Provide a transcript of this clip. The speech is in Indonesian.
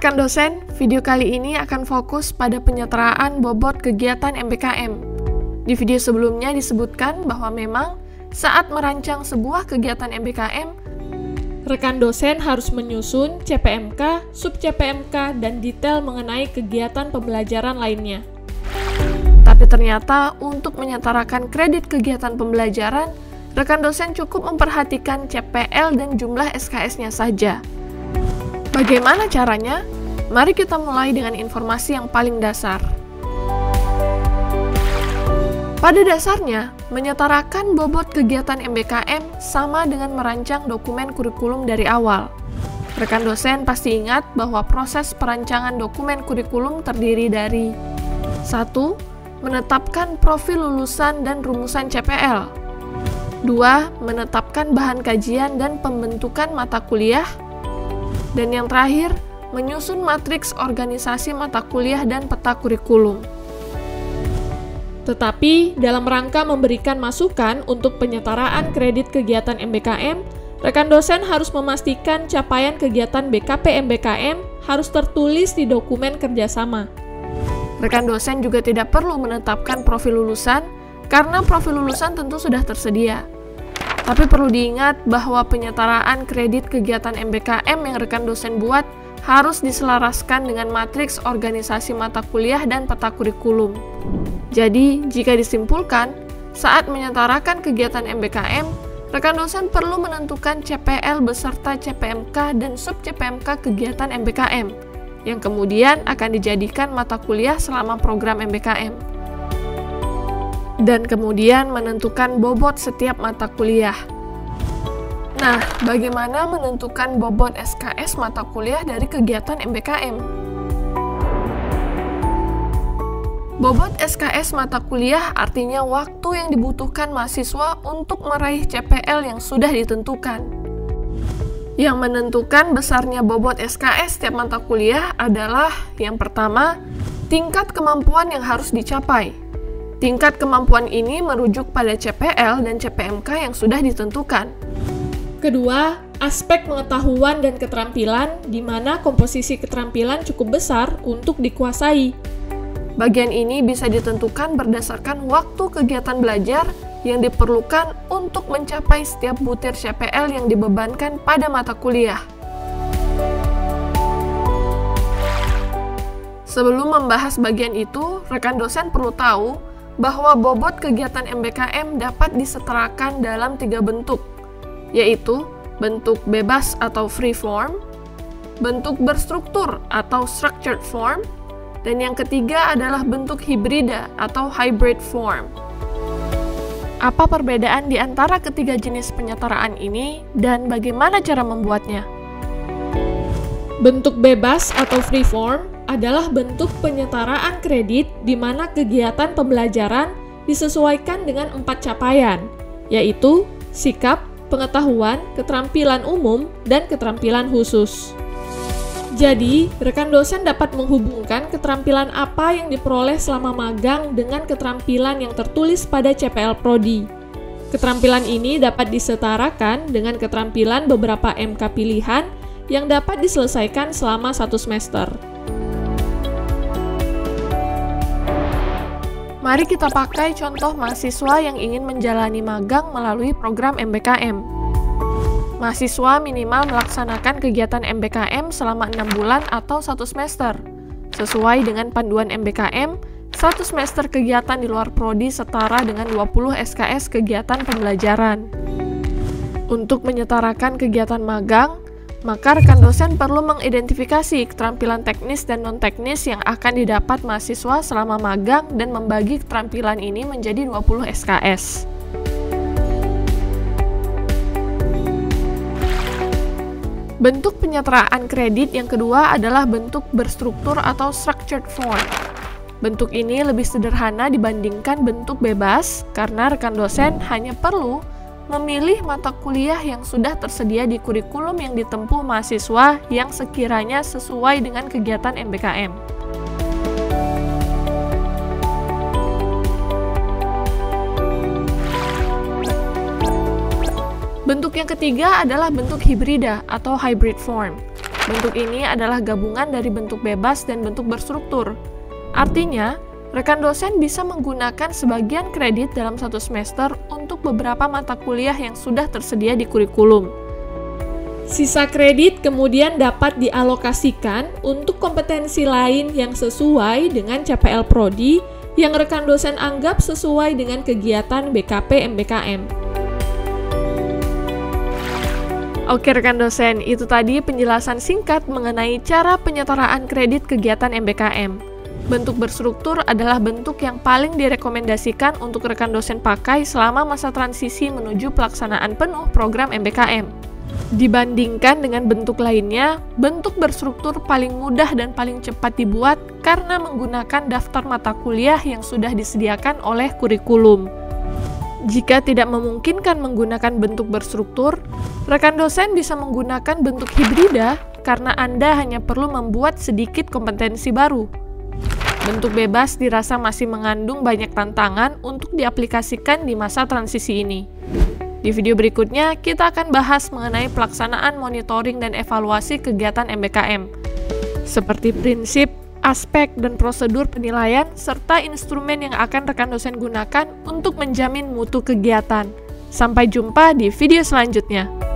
rekan dosen, video kali ini akan fokus pada penyetaraan bobot kegiatan MBKM. Di video sebelumnya disebutkan bahwa memang saat merancang sebuah kegiatan MBKM, rekan dosen harus menyusun CPMK, sub-CPMK, dan detail mengenai kegiatan pembelajaran lainnya. Tapi ternyata untuk menyetarakan kredit kegiatan pembelajaran, rekan dosen cukup memperhatikan CPL dan jumlah SKS-nya saja. Bagaimana caranya? Mari kita mulai dengan informasi yang paling dasar. Pada dasarnya, menyetarakan bobot kegiatan MBKM sama dengan merancang dokumen kurikulum dari awal. Rekan dosen pasti ingat bahwa proses perancangan dokumen kurikulum terdiri dari 1. Menetapkan profil lulusan dan rumusan CPL. 2. Menetapkan bahan kajian dan pembentukan mata kuliah. Dan yang terakhir, menyusun matriks organisasi mata kuliah dan peta kurikulum. Tetapi, dalam rangka memberikan masukan untuk penyetaraan kredit kegiatan MBKM, rekan dosen harus memastikan capaian kegiatan BKP MBKM harus tertulis di dokumen kerjasama. Rekan dosen juga tidak perlu menetapkan profil lulusan, karena profil lulusan tentu sudah tersedia. Tapi perlu diingat bahwa penyetaraan kredit kegiatan MBKM yang rekan dosen buat harus diselaraskan dengan matriks organisasi mata kuliah dan peta kurikulum. Jadi, jika disimpulkan, saat menyetarakan kegiatan MBKM, rekan dosen perlu menentukan CPL beserta CPMK dan sub-CPMK kegiatan MBKM, yang kemudian akan dijadikan mata kuliah selama program MBKM. Dan kemudian menentukan bobot setiap mata kuliah. Nah, bagaimana menentukan bobot SKS mata kuliah dari kegiatan MBKM? Bobot SKS mata kuliah artinya waktu yang dibutuhkan mahasiswa untuk meraih CPL yang sudah ditentukan. Yang menentukan besarnya bobot SKS setiap mata kuliah adalah yang pertama, tingkat kemampuan yang harus dicapai. Tingkat kemampuan ini merujuk pada CPL dan CPMK yang sudah ditentukan. Kedua, aspek pengetahuan dan keterampilan, di mana komposisi keterampilan cukup besar untuk dikuasai. Bagian ini bisa ditentukan berdasarkan waktu kegiatan belajar yang diperlukan untuk mencapai setiap butir CPL yang dibebankan pada mata kuliah. Sebelum membahas bagian itu, rekan dosen perlu tahu bahwa bobot kegiatan MBKM dapat disetarakan dalam 3 bentuk, yaitu bentuk bebas atau free form, bentuk berstruktur atau structured form, dan yang ketiga adalah bentuk hibrida atau hybrid form. Apa perbedaan di antara ketiga jenis penyetaraan ini dan bagaimana cara membuatnya? Bentuk bebas atau free form adalah bentuk penyetaraan kredit di mana kegiatan pembelajaran disesuaikan dengan 4 capaian, yaitu sikap, pengetahuan, keterampilan umum, dan keterampilan khusus. Jadi, rekan dosen dapat menghubungkan keterampilan apa yang diperoleh selama magang dengan keterampilan yang tertulis pada CPL Prodi. Keterampilan ini dapat disetarakan dengan keterampilan beberapa MK pilihan yang dapat diselesaikan selama 1 semester. Mari kita pakai contoh mahasiswa yang ingin menjalani magang melalui program MBKM. Mahasiswa minimal melaksanakan kegiatan MBKM selama 6 bulan atau 1 semester. Sesuai dengan panduan MBKM, 1 semester kegiatan di luar prodi setara dengan 20 SKS kegiatan pembelajaran. Untuk menyetarakan kegiatan magang, maka rekan dosen perlu mengidentifikasi keterampilan teknis dan non-teknis yang akan didapat mahasiswa selama magang dan membagi keterampilan ini menjadi 20 SKS. Bentuk penyetaraan kredit yang kedua adalah bentuk berstruktur atau structured form. Bentuk ini lebih sederhana dibandingkan bentuk bebas karena rekan dosen hanya perlu memilih mata kuliah yang sudah tersedia di kurikulum yang ditempuh mahasiswa yang sekiranya sesuai dengan kegiatan MBKM. Bentuk yang ketiga adalah bentuk hibrida atau hybrid form. Bentuk ini adalah gabungan dari bentuk bebas dan bentuk berstruktur. Artinya, rekan dosen bisa menggunakan sebagian kredit dalam satu semester untuk beberapa mata kuliah yang sudah tersedia di kurikulum. Sisa kredit kemudian dapat dialokasikan untuk kompetensi lain yang sesuai dengan CPL Prodi yang rekan dosen anggap sesuai dengan kegiatan BKP MBKM. Oke rekan dosen, itu tadi penjelasan singkat mengenai cara penyetaraan kredit kegiatan MBKM. Bentuk berstruktur adalah bentuk yang paling direkomendasikan untuk rekan dosen pakai selama masa transisi menuju pelaksanaan penuh program MBKM. Dibandingkan dengan bentuk lainnya, bentuk berstruktur paling mudah dan paling cepat dibuat karena menggunakan daftar mata kuliah yang sudah disediakan oleh kurikulum. Jika tidak memungkinkan menggunakan bentuk berstruktur, rekan dosen bisa menggunakan bentuk hibrida karena Anda hanya perlu membuat sedikit kompetensi baru. Bentuk bebas dirasa masih mengandung banyak tantangan untuk diaplikasikan di masa transisi ini. Di video berikutnya, kita akan bahas mengenai pelaksanaan monitoring dan evaluasi kegiatan MBKM, seperti prinsip, aspek, dan prosedur penilaian, serta instrumen yang akan rekan dosen gunakan untuk menjamin mutu kegiatan. Sampai jumpa di video selanjutnya.